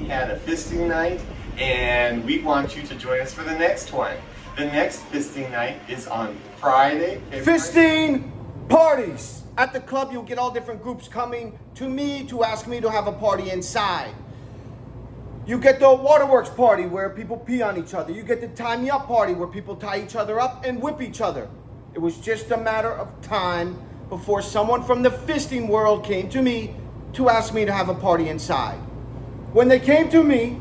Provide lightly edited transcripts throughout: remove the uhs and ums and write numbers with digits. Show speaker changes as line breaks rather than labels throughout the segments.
had a fisting night, and we want you to join us for the next one. The next fisting night is on Friday.
Fisting parties! At the club, you'll get all different groups coming to me to ask me to have a party inside. You get the waterworks party where people pee on each other. You get the tie me up party where people tie each other up and whip each other. It was just a matter of time before someone from the fisting world came to me to ask me to have a party inside. When they came to me,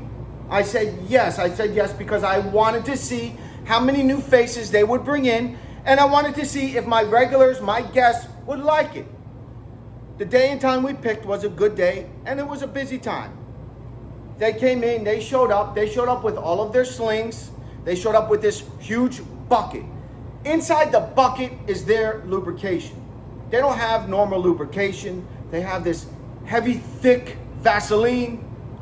I said yes. I said yes because I wanted to see how many new faces they would bring in, and I wanted to see if my regulars, my guests, would like it. The day and time we picked was a good day, and it was a busy time. They came in, they showed up with all of their slings. They showed up with this huge bucket. Inside the bucket is their lubrication. They don't have normal lubrication. They have this heavy, thick Vaseline,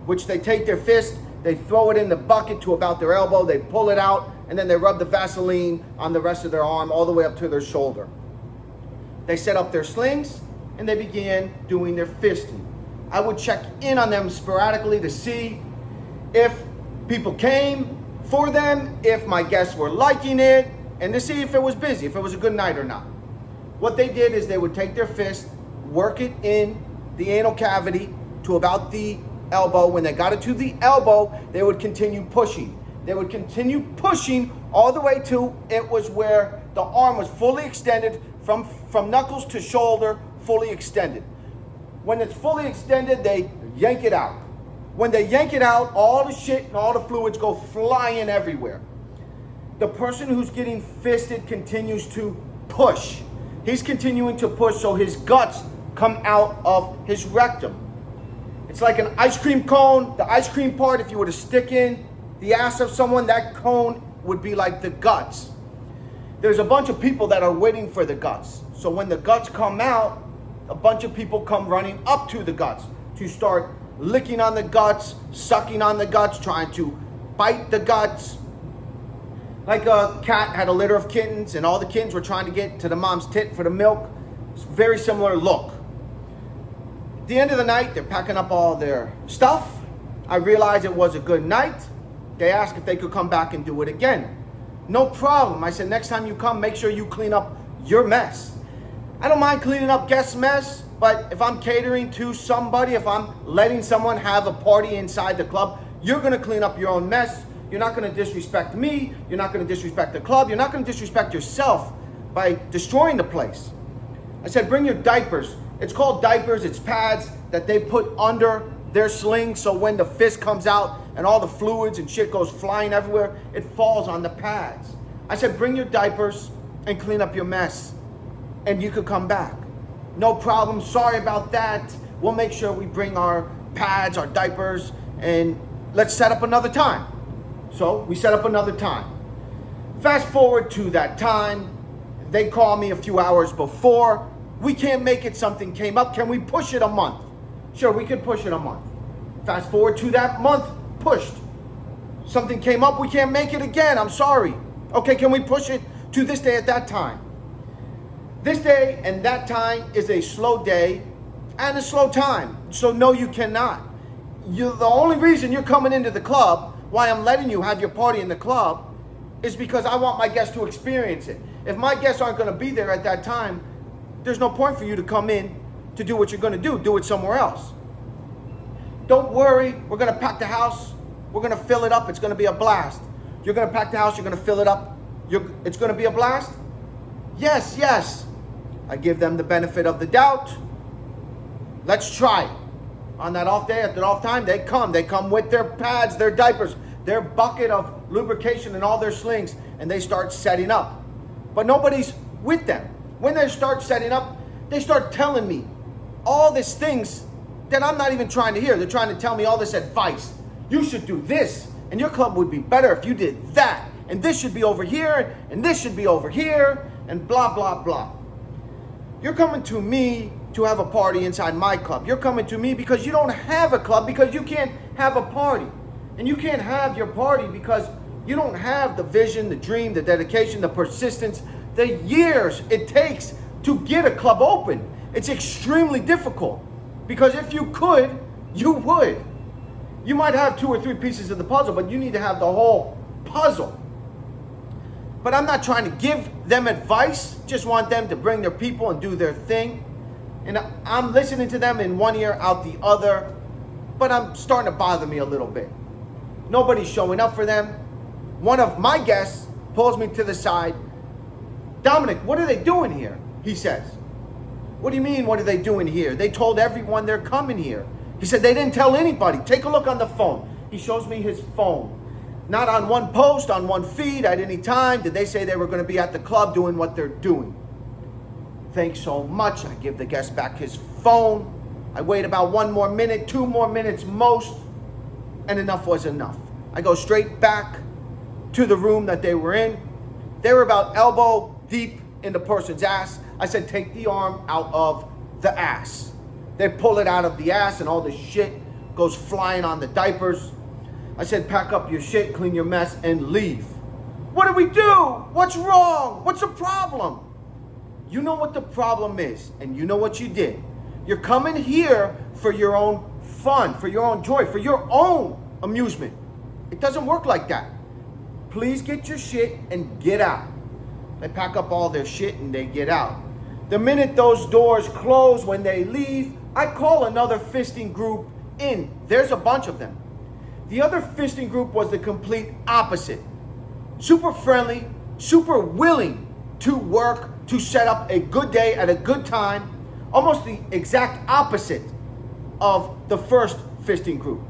which they take their fist, they throw it in the bucket to about their elbow, they pull it out, and then they rub the Vaseline on the rest of their arm all the way up to their shoulder. They set up their slings, and they began doing their fisting. I would check in on them sporadically to see if people came for them, if my guests were liking it, and to see if it was busy, if it was a good night or not. What they did is they would take their fist, work it in the anal cavity to about the elbow. When they got it to the elbow, they would continue pushing. They would continue pushing all the way to it was where the arm was fully extended from knuckles to shoulder, fully extended. When it's fully extended, they yank it out. When they yank it out, all the shit and all the fluids go flying everywhere. The person who's getting fisted continues to push. He's continuing to push so his guts come out of his rectum. It's like an ice cream cone. The ice cream part, if you were to stick in the ass of someone, that cone would be like the guts. There's a bunch of people that are waiting for the guts. So when the guts come out, a bunch of people come running up to the guts to start licking on the guts, sucking on the guts, trying to bite the guts. Like a cat had a litter of kittens and all the kittens were trying to get to the mom's tit for the milk. It's a very similar look. At the end of the night, they're packing up all their stuff. I realized it was a good night. They asked if they could come back and do it again. No problem. I said, next time you come, make sure you clean up your mess. I don't mind cleaning up guest mess, but if I'm catering to somebody, if I'm letting someone have a party inside the club, you're gonna clean up your own mess. You're not gonna disrespect me. You're not gonna disrespect the club. You're not gonna disrespect yourself by destroying the place. I said, bring your diapers. It's called diapers. It's pads that they put under their sling, so when the fist comes out and all the fluids and shit goes flying everywhere, it falls on the pads. I said, bring your diapers and clean up your mess, and you could come back. No problem. Sorry about that. We'll make sure we bring our pads, our diapers, and let's set up another time. So we set up another time. Fast forward to that time. They call me a few hours before. We can't make it. Something came up. Can we push it a month? Sure, we could push it a month. Fast forward to that month, pushed. Something came up. We can't make it again. I'm sorry. Okay, can we push it to this day at that time? This day and that time is a slow day and a slow time. So no, you cannot. The only reason you're coming into the club, why I'm letting you have your party in the club, is because I want my guests to experience it. If my guests aren't going to be there at that time, there's no point for you to come in to do what you're going to do. Do it somewhere else. Don't worry. We're going to pack the house. We're going to fill it up. It's going to be a blast. You're going to pack the house. You're going to fill it up. It's going to be a blast? Yes, yes. I give them the benefit of the doubt. Let's try it. On that off day, at that off time, they come with their pads, their diapers, their bucket of lubrication and all their slings, and they start setting up. But nobody's with them. When they start setting up, they start telling me all these things that I'm not even trying to hear. They're trying to tell me all this advice. You should do this, and your club would be better if you did that, and this should be over here, and this should be over here, and blah, blah, blah. You're coming to me to have a party inside my club. You're coming to me because you don't have a club, because you can't have a party. And you can't have your party because you don't have the vision, the dream, the dedication, the persistence, the years it takes to get a club open. It's extremely difficult, because if you could, you would. You might have 2 or 3 pieces of the puzzle, but you need to have the whole puzzle. But I'm not trying to give them advice, just want them to bring their people and do their thing. And I'm listening to them in one ear, out the other, but I'm starting to bother me a little bit. Nobody's showing up for them. One of my guests pulls me to the side. Dominic, what are they doing here? He says. What do you mean, what are they doing here? They told everyone they're coming here. He said they didn't tell anybody. Take a look on the phone. He shows me his phone. Not on one post, on one feed, at any time did they say they were going to be at the club doing what they're doing. Thanks so much. I give the guest back his phone. I wait about 1 more minute, 2 more minutes most, and enough was enough. I go straight back to the room that they were in. They were about elbow deep in the person's ass. I said, take the arm out of the ass. They pull it out of the ass and all the shit goes flying on the diapers. I said, pack up your shit, clean your mess, and leave. What do we do? What's wrong? What's the problem? You know what the problem is, and you know what you did. You're coming here for your own fun, for your own joy, for your own amusement. It doesn't work like that. Please get your shit and get out. They pack up all their shit and they get out. The minute those doors close, when they leave, I call another fisting group in. There's a bunch of them. The other fisting group was the complete opposite. Super friendly, super willing to work, to set up a good day at a good time. Almost the exact opposite of the first fisting group.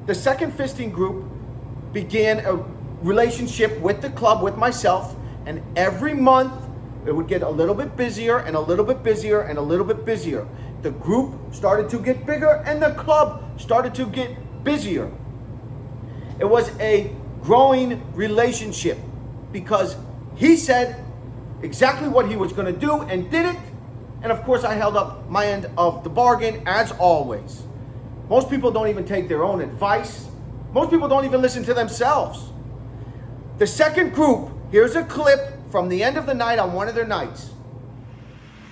The second fisting group began a relationship with the club, with myself, and every month it would get a little bit busier and a little bit busier and a little bit busier. The group started to get bigger and the club started to get busier. It was a growing relationship because he said exactly what he was going to do and did it. And of course, I held up my end of the bargain as always. Most people don't even take their own advice. Most people don't even listen to themselves. The second group, here's a clip from the end of the night on one of their nights.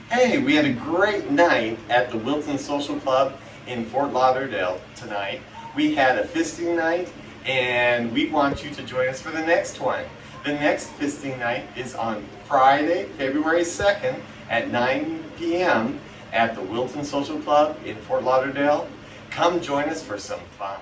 Hey, we had a great night at the Wilton Social Club in Fort Lauderdale tonight. We had a fisting night, and we want you to join us for the next one. The next fisting night is on Friday, February 2nd at 9 p.m. at the Wilton Social Club in Fort Lauderdale. Come join us for some fun.